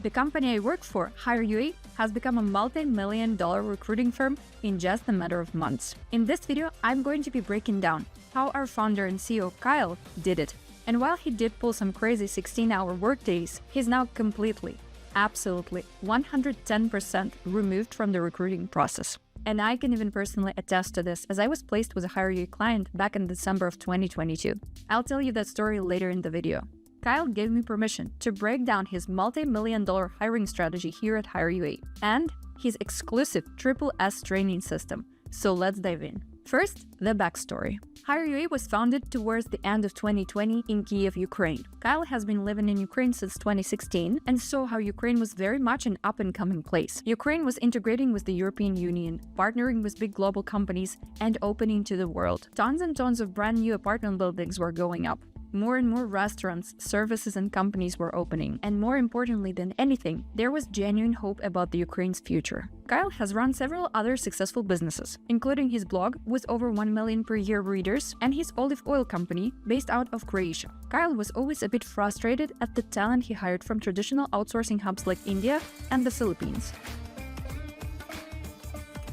The company I work for, HireUA, has become a multi-million-dollar recruiting firm in just a matter of months. In this video, I'm going to be breaking down how our founder and CEO Kyle did it. And while he did pull some crazy 16-hour workdays, he's now completely, absolutely 110% removed from the recruiting process. And I can even personally attest to this, as I was placed with a HireUA client back in December of 2022. I'll tell you that story later in the video. Kyle gave me permission to break down his multi-million-dollar hiring strategy here at HireUA and his exclusive S training system. So let's dive in. First, the backstory. HireUA was founded towards the end of 2020 in Kiev, Ukraine. Kyle has been living in Ukraine since 2016 and saw how Ukraine was very much an up-and-coming place. Ukraine was integrating with the European Union, partnering with big global companies, and opening to the world. Tons and tons of brand new apartment buildings were going up. More and more restaurants, services, and companies were opening. And more importantly than anything, there was genuine hope about the Ukraine's future. Kyle has run several other successful businesses, including his blog with over 1 million per year readers and his olive oil company based out of Croatia. Kyle was always a bit frustrated at the talent he hired from traditional outsourcing hubs like India and the Philippines.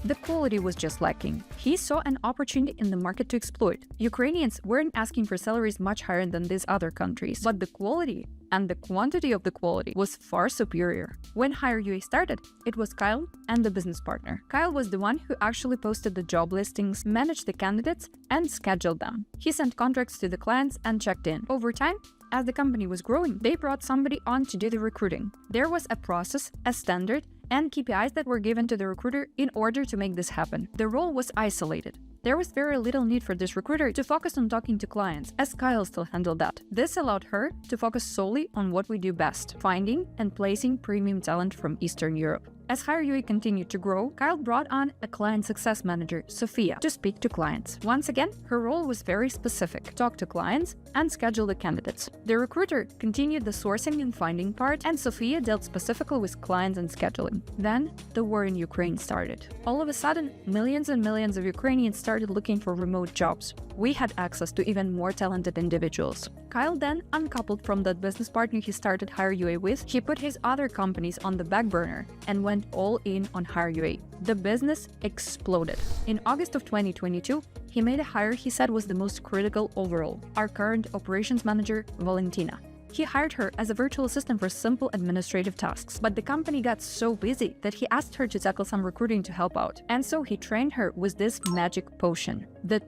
The quality was just lacking. He saw an opportunity in the market to exploit. Ukrainians weren't asking for salaries much higher than these other countries, but the quality and the quantity of the quality was far superior. When HireUA started, it was Kyle and the business partner. Kyle was the one who actually posted the job listings, managed the candidates, and scheduled them. He sent contracts to the clients and checked in. Over time, as the company was growing, they brought somebody on to do the recruiting. There was a process, a standard, and KPIs that were given to the recruiter in order to make this happen. The role was isolated. There was very little need for this recruiter to focus on talking to clients, as Kyle still handled that. This allowed her to focus solely on what we do best, finding and placing premium talent from Eastern Europe. As HireUA continued to grow, Kyle brought on a client success manager, Sophia, to speak to clients. Once again, her role was very specific: talk to clients and schedule the candidates. The recruiter continued the sourcing and finding part, and Sophia dealt specifically with clients and scheduling. Then, the war in Ukraine started. All of a sudden, millions and millions of Ukrainians started looking for remote jobs. We had access to even more talented individuals. Kyle then uncoupled from that business partner he started HireUA with. He put his other companies on the back burner and went all in on HireUA. The business exploded. In August of 2022, he made a hire he said was the most critical overall: our current operations manager, Valentina. He hired her as a virtual assistant for simple administrative tasks, but the company got so busy that he asked her to tackle some recruiting to help out. And so he trained her with this magic potion, the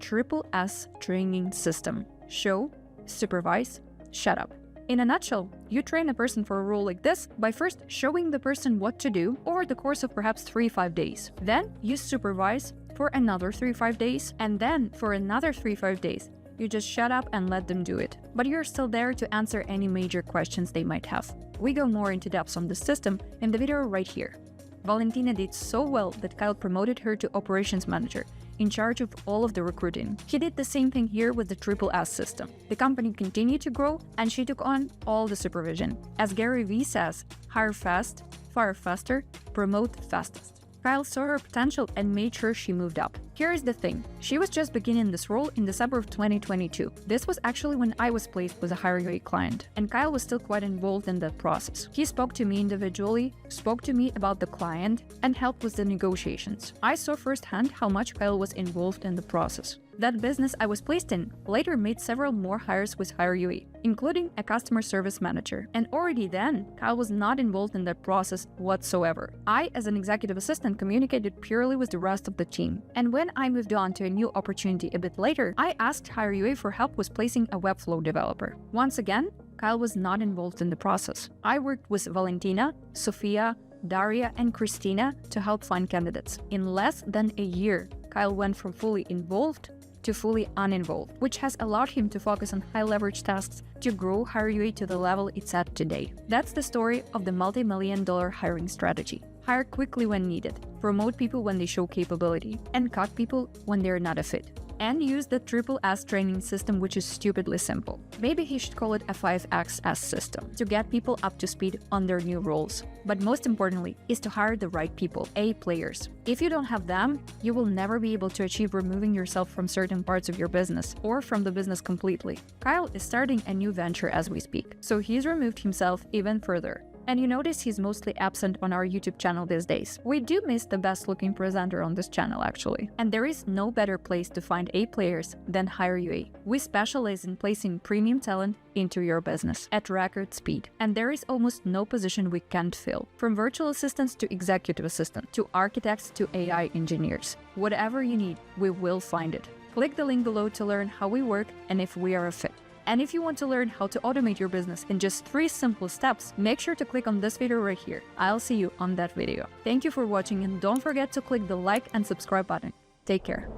S training system: show, supervise, shut up. In a nutshell, you train a person for a role like this by first showing the person what to do over the course of perhaps 3-5 days. Then you supervise for another 3-5 days, and then for another 3-5 days. You just shut up and let them do it. But you're still there to answer any major questions they might have. We go more into depth on this system in the video right here. Valentina did so well that Kyle promoted her to operations manager, in charge of all of the recruiting. He did the same thing here with the S system. The company continued to grow, and she took on all the supervision. As Gary Vee says, hire fast, fire faster, promote fastest. Kyle saw her potential and made sure she moved up. Here's the thing, she was just beginning this role in December of 2022. This was actually when I was placed with a HireUA client, and Kyle was still quite involved in that process. He spoke to me individually, spoke to me about the client, and helped with the negotiations. I saw firsthand how much Kyle was involved in the process. That business I was placed in later made several more hires with HireUA, including a customer service manager. And already then, Kyle was not involved in that process whatsoever. I, as an executive assistant, communicated purely with the rest of the team. And when I moved on to a new opportunity a bit later, I asked HireUA for help with placing a Webflow developer. Once again, Kyle was not involved in the process. I worked with Valentina, Sophia, Daria, and Christina to help find candidates. In less than a year, Kyle went from fully involved to fully uninvolved, which has allowed him to focus on high-leverage tasks to grow HireUA to the level it's at today. That's the story of the multi-million-dollar hiring strategy. Hire quickly when needed, promote people when they show capability, and cut people when they're not a fit. And use the S training system, which is stupidly simple. Maybe he should call it a 5X system to get people up to speed on their new roles. But most importantly is to hire the right people, A players. If you don't have them, you will never be able to achieve removing yourself from certain parts of your business or from the business completely. Kyle is starting a new venture as we speak, so he's removed himself even further. And you notice he's mostly absent on our YouTube channel these days. We do miss the best looking presenter on this channel actually. And there is no better place to find A players than HireUA. We specialize in placing premium talent into your business at record speed. And there is almost no position we can't fill. From virtual assistants to executive assistants, to architects to AI engineers. Whatever you need, we will find it. Click the link below to learn how we work and if we are a fit. And if you want to learn how to automate your business in just 3 simple steps, make sure to click on this video right here. I'll see you on that video. Thank you for watching and don't forget to click the like and subscribe button. Take care.